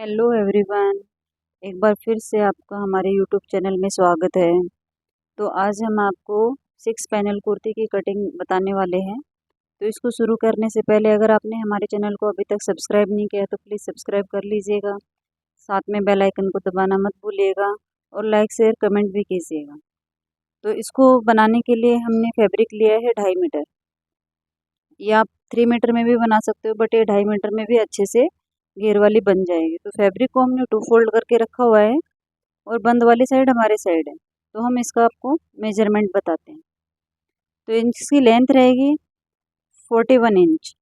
Hello everyone. एक बार फिर से आपका हमारे यूट्यूब चैनल में स्वागत है। तो आज हम आपको 6 पैनल कुर्ती की कटिंग बताने वाले हैं। तो इसको शुरू करने से पहले अगर आपने हमारे चैनल को अभी तक सब्सक्राइब नहीं किया तो प्लीज़ सब्सक्राइब कर लीजिएगा। साथ में बेल आइकन को दबाना मत भूलिएगा और लाइक शेयर कमेंट भी कीजिएगा। तो इसको बनाने के लिए हमने फैब्रिक लिया है 2.5 मीटर। या आप 3 मीटर में भी बना सकते हो, बट ये 2.5 मीटर में भी अच्छे से घेर वाली बन जाएगी। तो फैब्रिक को हमने 2 फोल्ड करके रखा हुआ है और बंद वाली साइड हमारे साइड है। तो हम इसका आपको मेजरमेंट बताते हैं। तो इसकी लेंथ रहेगी 41 इंच।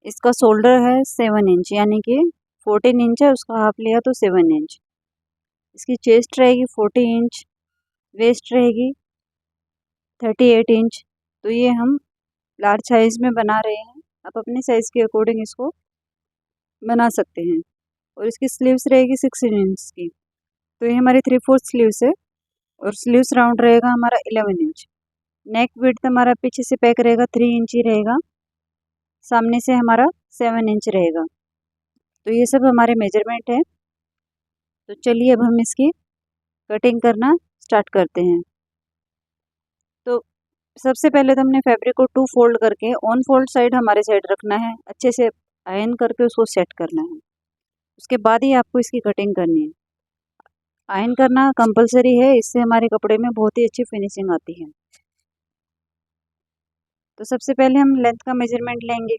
इसका शोल्डर है 7 इंच, यानी कि 14 इंच है, उसका हाफ लिया तो 7 इंच। इसकी चेस्ट रहेगी 40 इंच, वेस्ट रहेगी 38 इंच। तो ये हम लार्ज साइज़ में बना रहे हैं, आप अपने साइज़ के अकॉर्डिंग इसको बना सकते हैं। और इसकी स्लीव्स रहेगी 6 इंच की। तो ये हमारी 3/4 स्लीव्स है और स्लीव्स राउंड रहेगा हमारा 11 इंच। नेक विड्थ हमारा पीछे से पैक रहेगा 3 इंच ही रहेगा, सामने से हमारा 7 इंच रहेगा। तो ये सब हमारे मेजरमेंट है। तो चलिए अब हम इसकी कटिंग करना स्टार्ट करते हैं। तो सबसे पहले तो हमने फैब्रिक को 2 फोल्ड करके ऑन फोल्ड साइड हमारे साइड रखना है, अच्छे से आयरन करके उसको सेट करना है। उसके बाद ही आपको इसकी कटिंग करनी है। आयरन करना कंपलसरी है, इससे हमारे कपड़े में बहुत ही अच्छी फिनिशिंग आती है। तो सबसे पहले हम लेंथ का मेजरमेंट लेंगे।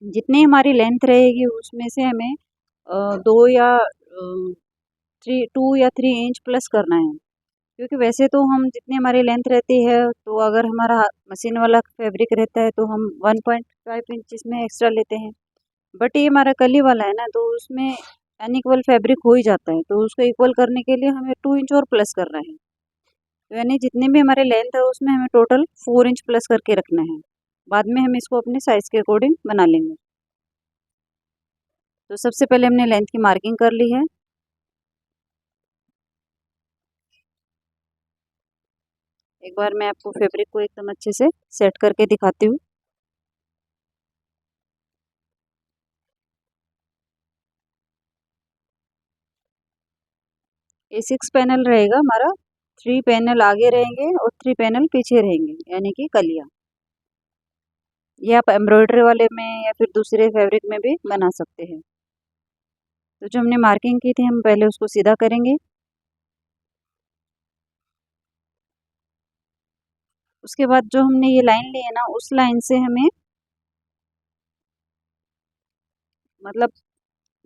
जितनी हमारी लेंथ रहेगी उसमें से हमें 2 या 3 इंच प्लस करना है। क्योंकि वैसे तो हम जितनी हमारी लेंथ रहती है, तो अगर हमारा मशीन वाला फैब्रिक रहता है तो हम 1.5 इंच इसमें एक्स्ट्रा लेते हैं। बट ये हमारा कली वाला है ना, तो उसमें अनइक्वल फैब्रिक हो ही जाता है। तो उसको इक्वल करने के लिए हमें 2 इंच और प्लस करना है। तो यानी जितनी भी हमारे लेंथ है उसमें हमें टोटल 4 इंच प्लस करके रखना है। बाद में हम इसको अपने साइज़ के अकॉर्डिंग बना लेंगे। तो सबसे पहले हमने लेंथ की मार्किंग कर ली है। एक बार मैं आपको फैब्रिक को एकदम अच्छे से सेट करके दिखाती हूँ। ये 6 पैनल रहेगा हमारा। 3 पैनल आगे रहेंगे और 3 पैनल पीछे रहेंगे, यानी कि कलियाँ। ये आप एम्ब्रॉयडरी वाले में या फिर दूसरे फैब्रिक में भी बना सकते हैं। तो जो हमने मार्किंग की थी हम पहले उसको सीधा करेंगे। उसके बाद जो हमने ये लाइन ली है ना, उस लाइन से हमें मतलब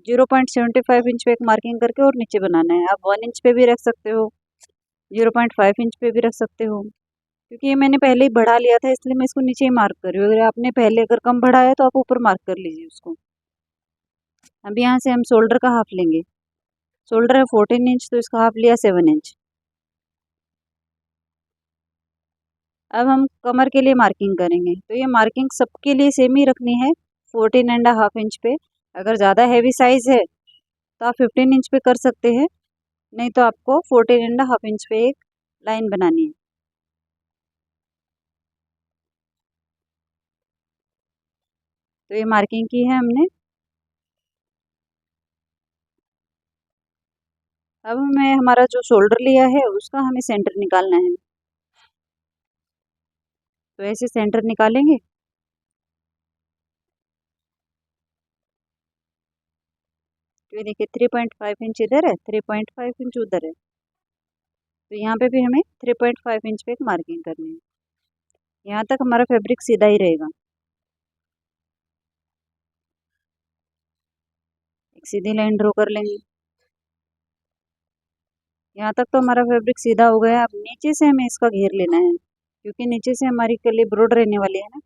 0.75 इंच पे एक मार्किंग करके और नीचे बनाना है। आप 1 इंच पे भी रख सकते हो, 0.5 इंच पे भी रख सकते हो। क्योंकि ये मैंने पहले ही बढ़ा लिया था, इसलिए मैं इसको नीचे ही मार्क कर रही हूँ। अगर आपने पहले अगर कम बढ़ाया तो आप ऊपर मार्क कर लीजिए उसको। अब यहाँ से हम शोल्डर का हाफ लेंगे। शोल्डर है 14 इंच, तो इसका हाफ लिया 7 इंच। अब हम कमर के लिए मार्किंग करेंगे। तो ये मार्किंग सबके लिए सेम ही रखनी है, 14.5 इंच पे। अगर ज़्यादा हैवी साइज़ है तो आप 15 इंच पे कर सकते हैं, नहीं तो आपको 14.5 इंच पे एक लाइन बनानी है। तो ये मार्किंग की है हमने। अब हमें हमारा जो शोल्डर लिया है उसका हमें सेंटर निकालना है। तो ऐसे सेंटर निकालेंगे। तो ये देखिए 3.5 इंच इधर है, 3.5 इंच उधर है। तो यहाँ पे भी हमें 3.5 इंच पे एक मार्किंग करनी है। यहाँ तक हमारा फैब्रिक सीधा ही रहेगा। एक सीधी लाइन ड्रॉ कर लेंगे। यहाँ तक तो हमारा फैब्रिक सीधा हो गया। अब नीचे से हमें इसका घेर लेना है, क्योंकि नीचे से हमारी कली ब्रॉड रहने वाली है ना।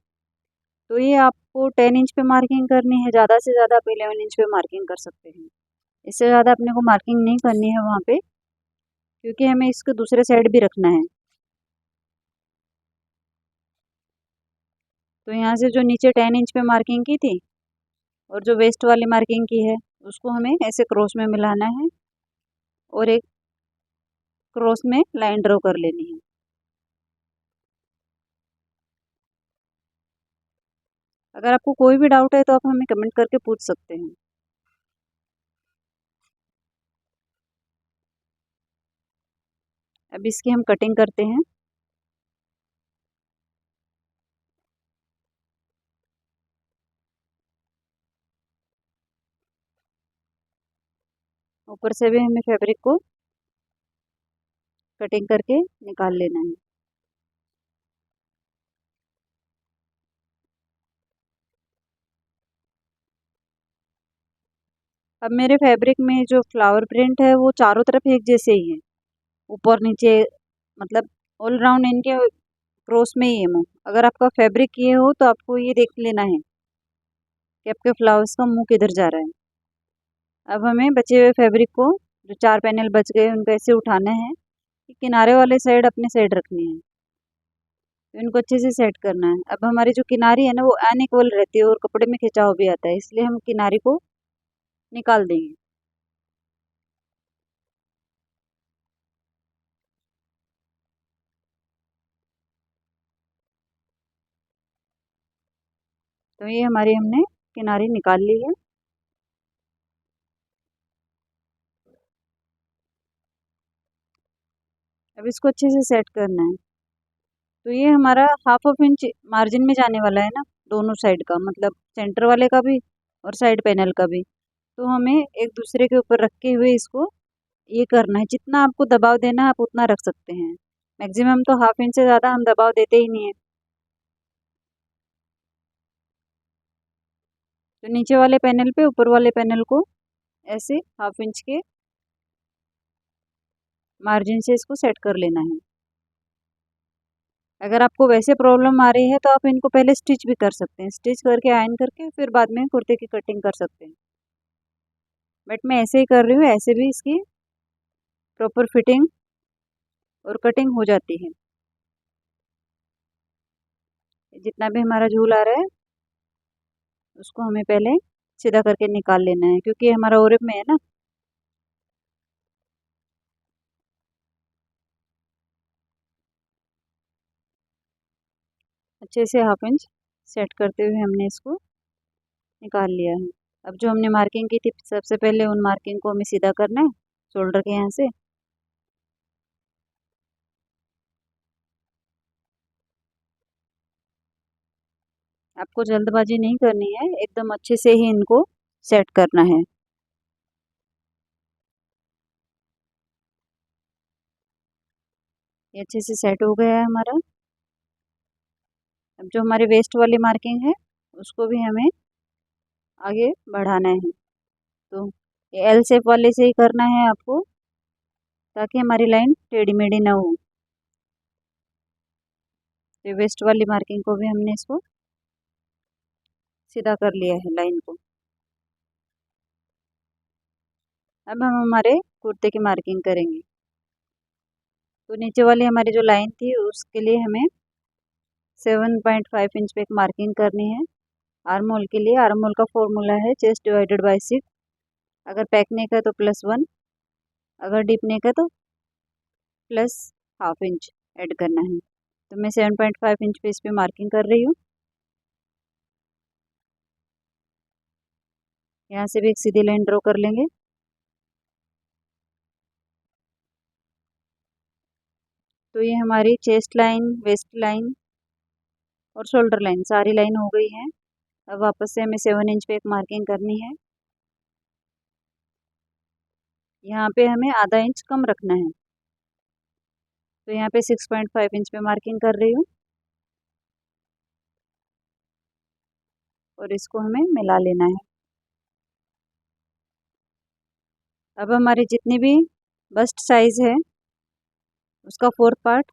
तो ये आपको 10 इंच पे मार्किंग करनी है, ज़्यादा से ज़्यादा आप 11 इंच पे मार्किंग कर सकते हैं। इससे ज़्यादा अपने को मार्किंग नहीं करनी है वहाँ पे, क्योंकि हमें इसको दूसरे साइड भी रखना है। तो यहाँ से जो नीचे 10 इंच पे मार्किंग की थी और जो वेस्ट वाली मार्किंग की है, उसको हमें ऐसे क्रॉस में मिलाना है और एक क्रॉस में लाइन ड्रॉ कर लेनी है। अगर आपको कोई भी डाउट है तो आप हमें कमेंट करके पूछ सकते हैं। अब इसकी हम कटिंग करते हैं। ऊपर से भी हमें फैब्रिक को कटिंग करके निकाल लेना है। अब मेरे फैब्रिक में जो फ्लावर प्रिंट है वो चारों तरफ एक जैसे ही है, ऊपर नीचे, मतलब ऑल राउंड इनके क्रॉस में ही है मुंह। अगर आपका फैब्रिक ये हो तो आपको ये देख लेना है कि आपके फ्लावर्स का मुंह किधर जा रहा है। अब हमें बचे हुए फैब्रिक को, जो 4 पैनल बच गए, उनको ऐसे उठाना है कि किनारे वाले साइड अपने साइड रखनी है। तो इनको अच्छे से सेट करना है। अब हमारी जो किनारी है ना वो अनइक्वल रहती है और कपड़े में खिंचाव भी आता है, इसलिए हम किनारी को निकाल देंगे। तो ये हमारी हमने किनारी निकाल ली है। अब इसको अच्छे से सेट करना है। तो ये हमारा 1/2 इंच मार्जिन में जाने वाला है ना, दोनों साइड का, मतलब सेंटर वाले का भी और साइड पैनल का भी। तो हमें एक दूसरे के ऊपर रखे हुए इसको ये करना है। जितना आपको दबाव देना है आप उतना रख सकते हैं। मैक्सिमम तो 1/2 इंच से ज़्यादा हम दबाव देते ही नहीं है। तो नीचे वाले पैनल पे ऊपर वाले पैनल को ऐसे 1/2 इंच के मार्जिन से इसको सेट कर लेना है। अगर आपको वैसे प्रॉब्लम आ रही है तो आप इनको पहले स्टिच भी कर सकते हैं, स्टिच करके आयन करके फिर बाद में कुर्ते की कटिंग कर सकते हैं। बट मैं ऐसे ही कर रही हूँ, ऐसे भी इसकी प्रॉपर फिटिंग और कटिंग हो जाती है। जितना भी हमारा झूल आ रहा है उसको हमें पहले सीधा करके निकाल लेना है, क्योंकि हमारा ओरिप में है ना। अच्छे से 1/2 इंच सेट करते हुए हमने इसको निकाल लिया है। अब जो हमने मार्किंग की थी सबसे पहले, उन मार्किंग को हमें सीधा करना है शोल्डर के यहाँ से। आपको जल्दबाजी नहीं करनी है, एकदम अच्छे से ही इनको सेट करना है। ये अच्छे से सेट हो गया है हमारा। अब जो हमारे वेस्ट वाली मार्किंग है उसको भी हमें आगे बढ़ाना है। तो ये एल शेप वाले से ही करना है आपको, ताकि हमारी लाइन टेढ़ी मेढ़ी ना हो। तो वेस्ट वाली मार्किंग को भी हमने इसको सीधा कर लिया है लाइन को। अब हम हमारे कुर्ते की मार्किंग करेंगे। तो नीचे वाली हमारी जो लाइन थी उसके लिए हमें 7.5 इंच पे एक मार्किंग करनी है। आर्म होल के लिए, आर्म होल का फॉर्मूला है चेस्ट डिवाइडेड बाय 6। अगर पैक नेक है तो +1, अगर डीप नेक है तो +1/2 इंच ऐड करना है। तो मैं 7.5 इंच पे इस पे मार्किंग कर रही हूँ। यहाँ से भी एक सीधी लाइन ड्रॉ कर लेंगे। तो ये हमारी चेस्ट लाइन, वेस्ट लाइन और शोल्डर लाइन सारी लाइन हो गई है। अब वापस से हमें 7 इंच पे एक मार्किंग करनी है। यहाँ पे हमें आधा इंच कम रखना है। तो यहाँ पे 6.5 इंच पे मार्किंग कर रही हूँ और इसको हमें मिला लेना है। अब हमारी जितनी भी बस्ट साइज़ है उसका 4th पार्ट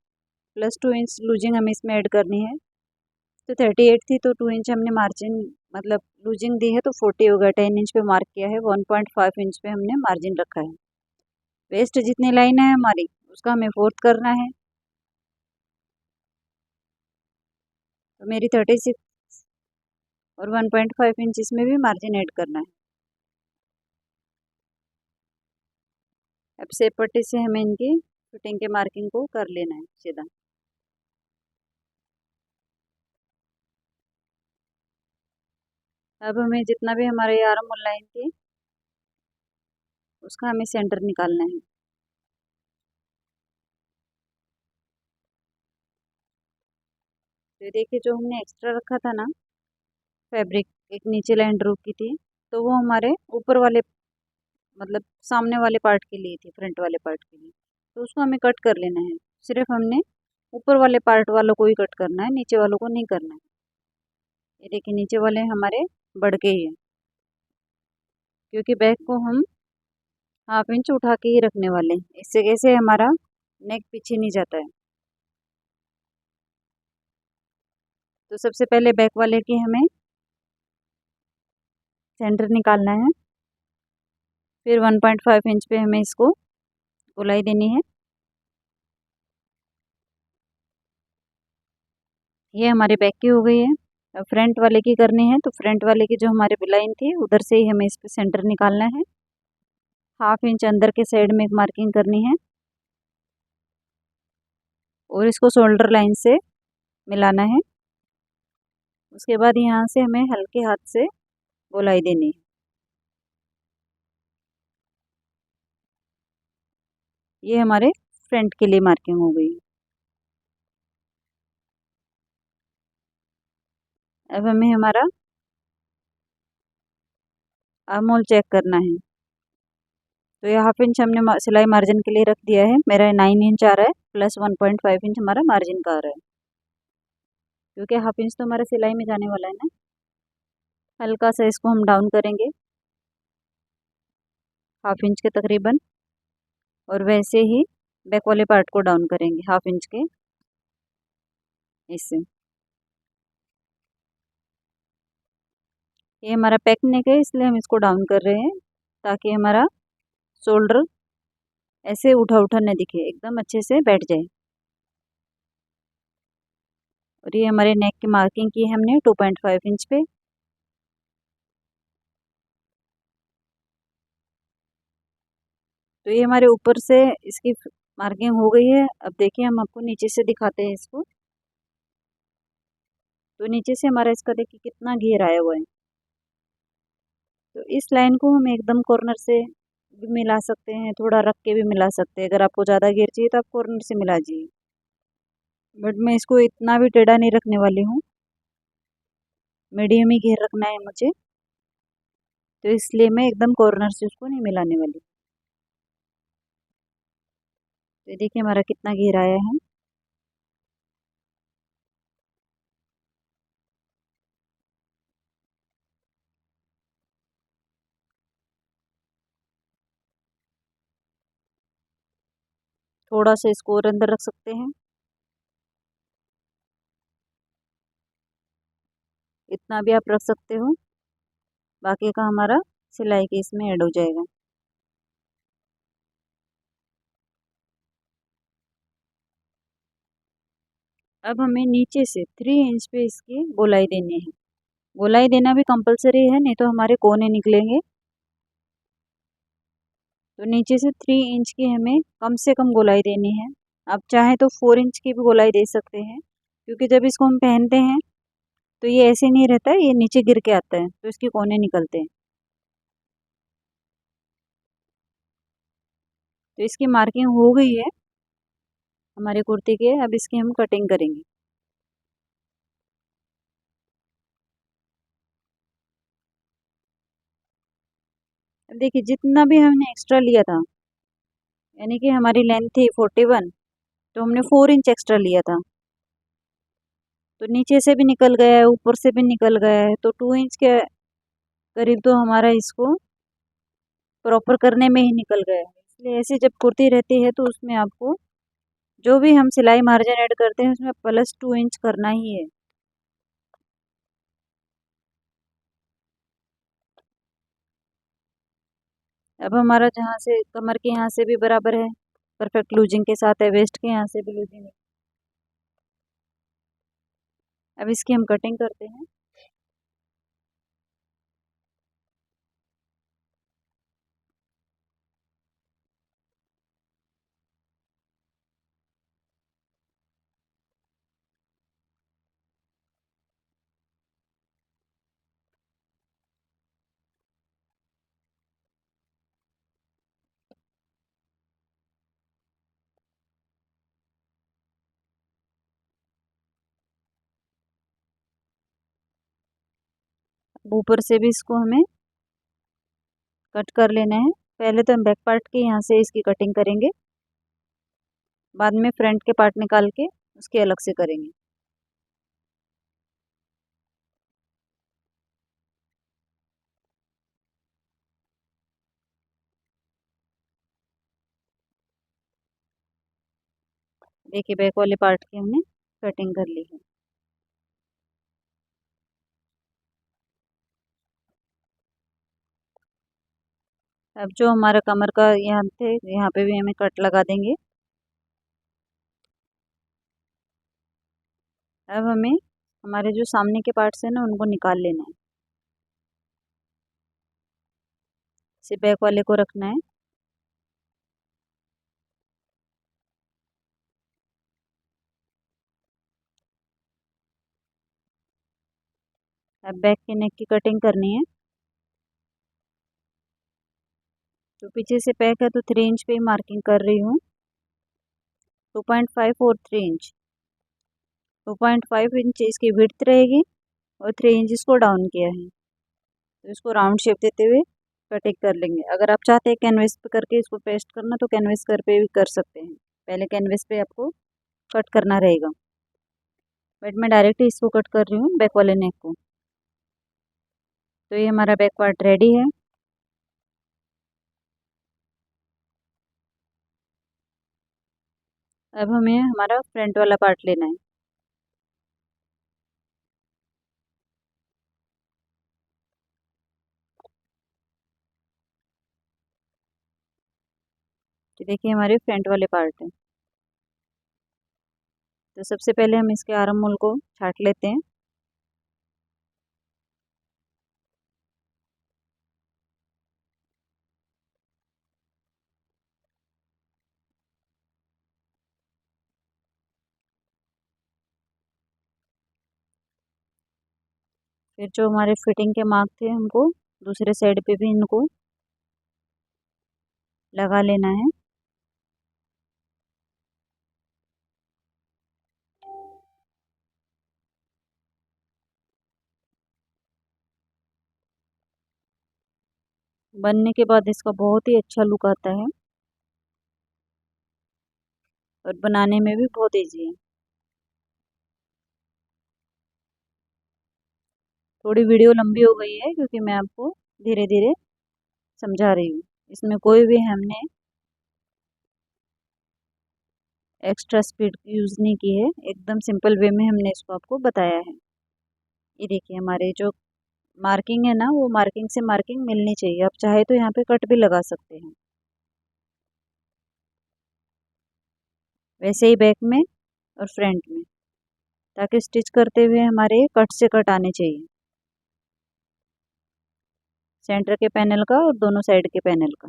+2 इंच लूजिंग हमें इसमें ऐड करनी है। तो 38 थी तो 2 इंच हमने मार्जिन, मतलब लूजिंग दी है तो 40 हो गया। 10 इंच पे मार्क किया है, 1.5 इंच पे हमने मार्जिन रखा है। वेस्ट जितनी लाइन है हमारी उसका हमें 4th करना है। तो मेरी 36 और 1.5 इंच इसमें भी मार्जिन ऐड करना है। अब सेप पट्टी से हमें इनकी फिटिंग के मार्किंग को कर लेना है सीधा। अब हमें जितना भी हमारे ये आर्म होल लाइन थी उसका हमें सेंटर निकालना है। तो ये देखिए जो हमने एक्स्ट्रा रखा था ना फैब्रिक, एक नीचे लाइन ड्रू की थी, तो वो हमारे ऊपर वाले मतलब सामने वाले पार्ट के लिए थी, फ्रंट वाले पार्ट के लिए। तो उसको हमें कट कर लेना है। सिर्फ हमने ऊपर वाले पार्ट वालों को ही कट करना है, नीचे वालों को नहीं करना है। ये देखिए नीचे वाले हमारे बढ़ के ही है, क्योंकि बैक को हम 1/2 इंच उठा के ही रखने वाले हैं। इससे कैसे हमारा नेक पीछे नहीं जाता है। तो सबसे पहले बैक वाले की हमें सेंटर निकालना है, फिर 1.5 इंच पे हमें इसको गोलाई देनी है। ये हमारे बैक की हो गई है। अब फ्रंट वाले की करनी है, तो फ्रंट वाले की जो हमारे लाइन थी उधर से ही हमें इस पे सेंटर निकालना है। 1/2 इंच अंदर के साइड में एक मार्किंग करनी है और इसको शोल्डर लाइन से मिलाना है। उसके बाद यहाँ से हमें हल्के हाथ से गोलाई देनी है। ये हमारे फ्रंट के लिए मार्किंग हो गई। अब हमें हमारा आर्म होल चेक करना है। तो ये 1/2 इंच हमने सिलाई मार्जिन के लिए रख दिया है। मेरा 9 इंच आ रहा है, प्लस 1.5 इंच हमारा मार्जिन का आ रहा है, क्योंकि 1/2 इंच तो हमारा सिलाई में जाने वाला है ना। हल्का सा इसको हम डाउन करेंगे 1/2 इंच के तकरीबन, और वैसे ही बैक वाले पार्ट को डाउन करेंगे 1/2 इंच के इससे। ये हमारा पैक नेक है, इसलिए हम इसको डाउन कर रहे हैं, ताकि हमारा शोल्डर ऐसे उठा उठा न दिखे, एकदम अच्छे से बैठ जाए। और ये हमारे नेक की मार्किंग की है हमने 2.5 इंच पे। तो ये हमारे ऊपर से इसकी मार्किंग हो गई है। अब देखिए हम आपको नीचे से दिखाते हैं इसको। तो नीचे से हमारा इसका देखिए कितना घेर आया हुआ है। तो इस लाइन को हम एकदम कॉर्नर से भी मिला सकते हैं, थोड़ा रख के भी मिला सकते हैं। अगर आपको ज़्यादा घेर चाहिए तो आप कॉर्नर से मिला दीजिए, बट मैं इसको इतना भी टेढ़ा नहीं रखने वाली हूँ, मीडियम ही घेर रखना है मुझे, तो इसलिए मैं एकदम कॉर्नर से उसको नहीं मिलाने वाली। तो देखिए हमारा कितना घेर आया है। थोड़ा सा इसको और अंदर रख सकते हैं, इतना भी आप रख सकते हो। बाकी का हमारा सिलाई के इसमें ऐड हो जाएगा। अब हमें नीचे से 3 इंच पे इसकी गोलाई देनी है। गोलाई देना भी कंपलसरी है, नहीं तो हमारे कोने निकलेंगे। तो नीचे से 3 इंच की हमें कम से कम गोलाई देनी है। आप चाहें तो 4 इंच की भी गोलाई दे सकते हैं, क्योंकि जब इसको हम पहनते हैं तो ये ऐसे नहीं रहता है, ये नीचे गिर के आता है, तो इसके कोने निकलते हैं। तो इसकी मार्किंग हो गई है हमारे कुर्ती के। अब इसकी हम कटिंग करेंगे। अब देखिए जितना भी हमने एक्स्ट्रा लिया था, यानी कि हमारी लेंथ थी 41, तो हमने 4 इंच एक्स्ट्रा लिया था। तो नीचे से भी निकल गया है, ऊपर से भी निकल गया है, तो 2 इंच के करीब तो हमारा इसको प्रॉपर करने में ही निकल गया है। इसलिए ऐसी जब कुर्ती रहती है तो उसमें आपको जो भी हम सिलाई मार्जिन ऐड करते हैं उसमें +2 इंच करना ही है। अब हमारा जहाँ से कमर के यहाँ से भी बराबर है, परफेक्ट लूजिंग के साथ है, वेस्ट के यहाँ से भी लूजिंग है। अब इसकी हम कटिंग करते हैं। ऊपर से भी इसको हमें कट कर लेना है। पहले तो हम बैक पार्ट के यहाँ से इसकी कटिंग करेंगे, बाद में फ्रंट के पार्ट निकाल के उसके अलग से करेंगे। देखिए बैक वाले पार्ट की हमने कटिंग कर ली है। अब जो हमारा कमर का यहाँ थे, यहाँ पे भी हमें कट लगा देंगे। अब हमें हमारे जो सामने के पार्ट्स हैं ना उनको निकाल लेना है। सिर्फ बैक वाले को रखना है। अब बैक के नेक की कटिंग करनी है। तो पीछे से बैक है तो 3 इंच पे ही मार्किंग कर रही हूँ। 2.5 और 3 इंच, 2.5 इंच इसकी विड्थ रहेगी और 3 इंच इसको डाउन किया है। तो इसको राउंड शेप देते हुए कटिंग कर लेंगे। अगर आप चाहते हैं कैनवस पे करके इसको पेस्ट करना तो कैनवस कर पे भी कर सकते हैं। पहले कैनवस पे आपको कट करना रहेगा, बट मैं डायरेक्ट ही इसको कट कर रही हूँ बैक वाले नेक को। तो ये हमारा बैक पार्ट रेडी है। अब हमें हमारा फ्रंट वाला पार्ट लेना है। तो देखिए हमारे फ्रंट वाले पार्ट है। तो सबसे पहले हम इसके आर्म होल को छाट लेते हैं। फिर जो हमारे फिटिंग के मार्क थे हमको दूसरे साइड पे भी इनको लगा लेना है। बनने के बाद इसका बहुत ही अच्छा लुक आता है और बनाने में भी बहुत ईजी है। थोड़ी वीडियो लंबी हो गई है क्योंकि मैं आपको धीरे धीरे समझा रही हूँ। इसमें कोई भी हमने एक्स्ट्रा स्पीड यूज़ नहीं की है, एकदम सिंपल वे में हमने इसको आपको बताया है। ये देखिए हमारे जो मार्किंग है ना वो मार्किंग से मार्किंग मिलनी चाहिए। आप चाहे तो यहाँ पे कट भी लगा सकते हैं, वैसे ही बैक में और फ्रंट में, ताकि स्टिच करते हुए हमारे कट से कट आने चाहिए, सेंटर के पैनल का और दोनों साइड के पैनल का।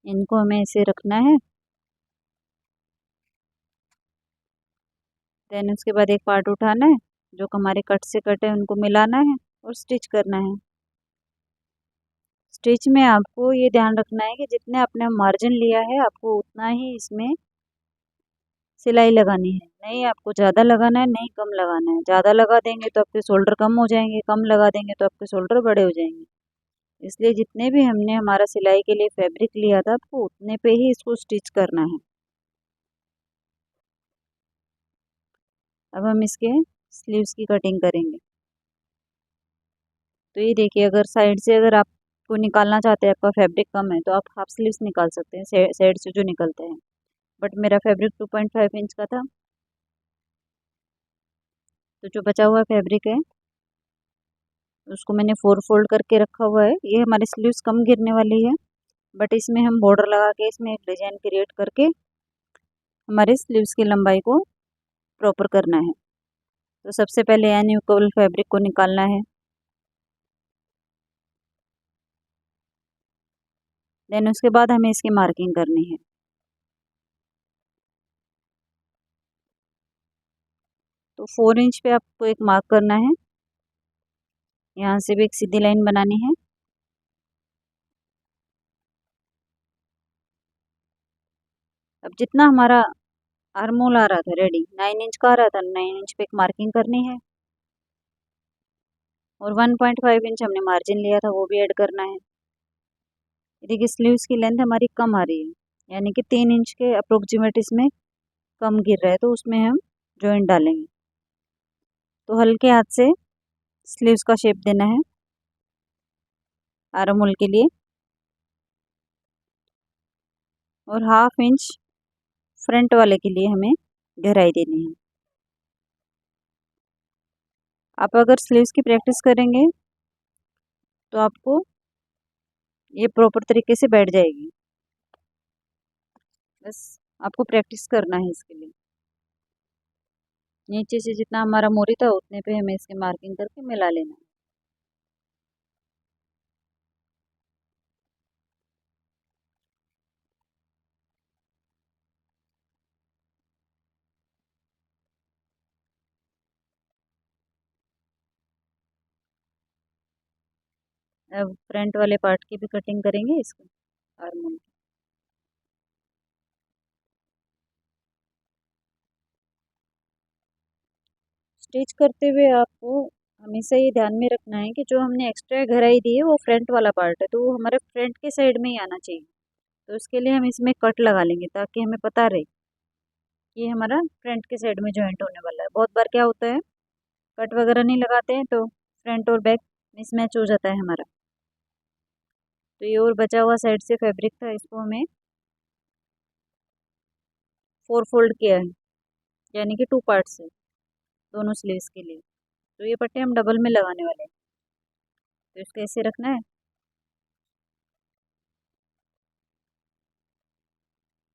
इनको हमें ऐसे रखना है। देन उसके बाद एक पार्ट उठाना है, जो हमारे कट से कट है उनको मिलाना है और स्टिच करना है। स्टिच में आपको ये ध्यान रखना है कि जितने आपने मार्जिन लिया है आपको उतना ही इसमें सिलाई लगानी है। नहीं आपको ज़्यादा लगाना है, नहीं कम लगाना है। ज़्यादा लगा देंगे तो आपके शोल्डर कम हो जाएंगे, कम लगा देंगे तो आपके शोल्डर बड़े हो जाएंगे। इसलिए जितने भी हमने हमारा सिलाई के लिए फैब्रिक लिया था आपको उतने पे ही इसको स्टिच करना है। अब हम इसके स्लीव्स की कटिंग करेंगे। तो ये देखिए अगर साइड से अगर आपको निकालना चाहते हैं, आपका फैब्रिक कम है तो आप हाफ स्लीव्स निकाल सकते हैं साइड से जो निकलते हैं। बट मेरा फैब्रिक 2.5 इंच का था, तो जो बचा हुआ फैब्रिक है उसको मैंने 4 फोल्ड करके रखा हुआ है। ये हमारी स्लीव्स कम गिरने वाली है, बट इसमें हम बॉर्डर लगा के इसमें एक डिजाइन क्रिएट करके हमारे स्लीव्स की लंबाई को प्रॉपर करना है। तो सबसे पहले अनइक्वल फैब्रिक को निकालना है। देन उसके बाद हमें इसकी मार्किंग करनी है। तो 4 इंच पे आपको एक मार्क करना है, यहाँ से भी एक सीधी लाइन बनानी है। अब जितना हमारा आर्म होल आ रहा था रेडी, 9 इंच का आ रहा था, 9 इंच पे एक मार्किंग करनी है और 1.5 इंच हमने मार्जिन लिया था वो भी ऐड करना है। देखिए स्लीव्स की लेंथ हमारी कम आ रही है, यानी कि 3 इंच के अप्रोक्सीमेट इसमें कम गिर रहा है, तो उसमें हम जॉइंट डालेंगे। तो हल्के हाथ से स्लीव्स का शेप देना है आर्म होल के लिए और 1/2 इंच फ्रंट वाले के लिए हमें गहराई देनी है। आप अगर स्लीव्स की प्रैक्टिस करेंगे तो आपको ये प्रॉपर तरीके से बैठ जाएगी। बस आपको प्रैक्टिस करना है इसके लिए। नीचे से जितना हमारा मोरी था उतने पे हमें इसके मार्किंग करके मिला लेना है। अब फ्रंट वाले पार्ट की भी कटिंग करेंगे इसको आर्म होल की। स्टिच करते हुए आपको हमेशा ये ध्यान में रखना है कि जो हमने एक्स्ट्रा गहराई दी है वो फ्रंट वाला पार्ट है, तो वो हमारे फ्रंट के साइड में ही आना चाहिए। तो इसके लिए हम इसमें कट लगा लेंगे ताकि हमें पता रहे कि ये हमारा फ्रंट के साइड में जॉइंट होने वाला है। बहुत बार क्या होता है, कट वगैरह नहीं लगाते हैं तो फ्रंट और बैक मिसमैच हो जाता है हमारा। तो ये और बचा हुआ साइड से फैब्रिक था, इसको हमें 4 फोल्ड किया है, यानी कि 2 पार्ट से दोनों स्लीव्स के लिए। तो ये पट्टे हम डबल में लगाने वाले हैं, तो इसको ऐसे रखना है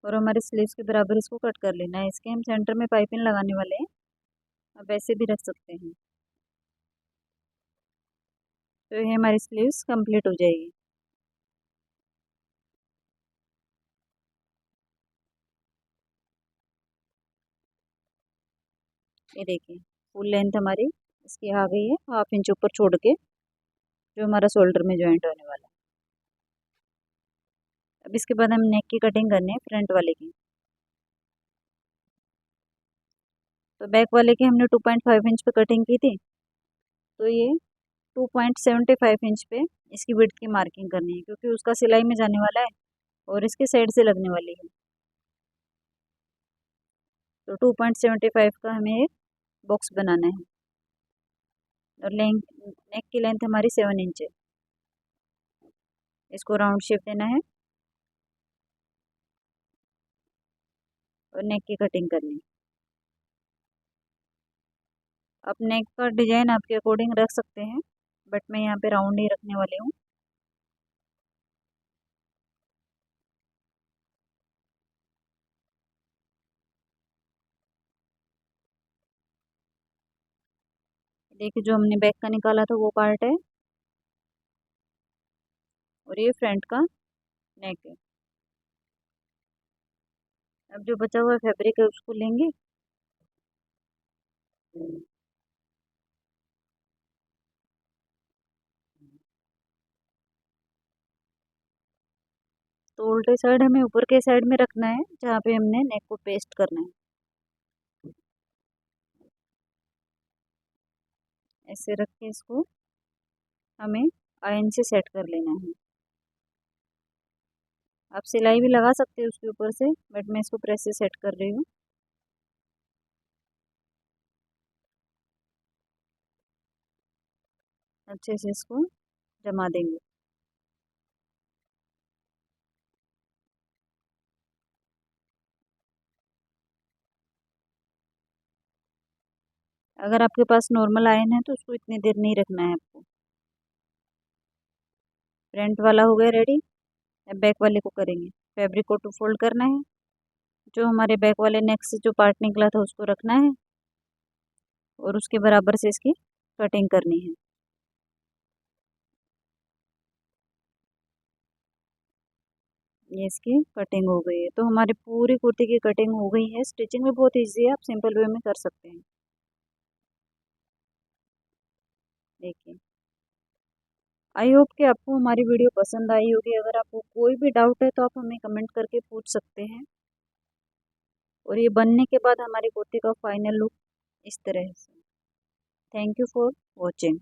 और हमारे स्लीव्स के बराबर इसको कट कर लेना है। इसके हम सेंटर में पाइपिंग लगाने वाले हैं, आप ऐसे भी रख सकते हैं। तो ये हमारी स्लीव्स कंप्लीट हो जाएगी। ये देखिए फुल लेंथ हमारी इसकी आ गई है, 1/2 इंच ऊपर छोड़ के जो हमारा शोल्डर में ज्वाइंट होने वाला है। अब इसके बाद हम नेक की कटिंग करनी है फ्रंट वाले की। तो बैक वाले की हमने 2.5 इंच पे कटिंग की थी, तो ये 2.75 इंच पे इसकी विड्थ की मार्किंग करनी है, क्योंकि उसका सिलाई में जाने वाला है और इसके साइड से लगने वाली है। तो 2.75 का हमें एक बॉक्स बनाना है और लेंथ नेक की लेंथ हमारी 7 इंच है। इसको राउंड शेप देना है और नेक की कटिंग करनी है। आप नेक का डिजाइन आपके अकॉर्डिंग रख सकते हैं, बट मैं यहाँ पे राउंड ही रखने वाली हूँ। देखिए जो हमने बैक का निकाला था वो पार्ट है और ये फ्रंट का नेक है। अब जो बचा हुआ फैब्रिक है उसको लेंगे तो उल्टे साइड हमें ऊपर के साइड में रखना है जहाँ पे हमने नेक को पेस्ट करना है। ऐसे रख के इसको हमें आयरन से सेट कर लेना है। आप सिलाई भी लगा सकते हो उसके ऊपर से, बट मैं इसको प्रेस से सेट कर रही हूँ। अच्छे से इसको जमा देंगे। अगर आपके पास नॉर्मल आयरन है तो उसको इतनी देर नहीं रखना है आपको। फ्रंट वाला हो गया रेडी। अब बैक वाले को करेंगे। फैब्रिक को 2 फोल्ड करना है, जो हमारे बैक वाले नेक से जो पार्ट निकला था उसको रखना है और उसके बराबर से इसकी कटिंग करनी है। ये इसकी कटिंग हो गई है। तो हमारी पूरी कुर्ती की कटिंग हो गई है। स्टिचिंग भी बहुत इजी है, आप सिंपल वे में कर सकते हैं। देखिए आई होप कि आपको हमारी वीडियो पसंद आई होगी। अगर आपको कोई भी डाउट है तो आप हमें कमेंट करके पूछ सकते हैं। और ये बनने के बाद हमारी कुर्ती का फाइनल लुक इस तरह से। Thank you for watching.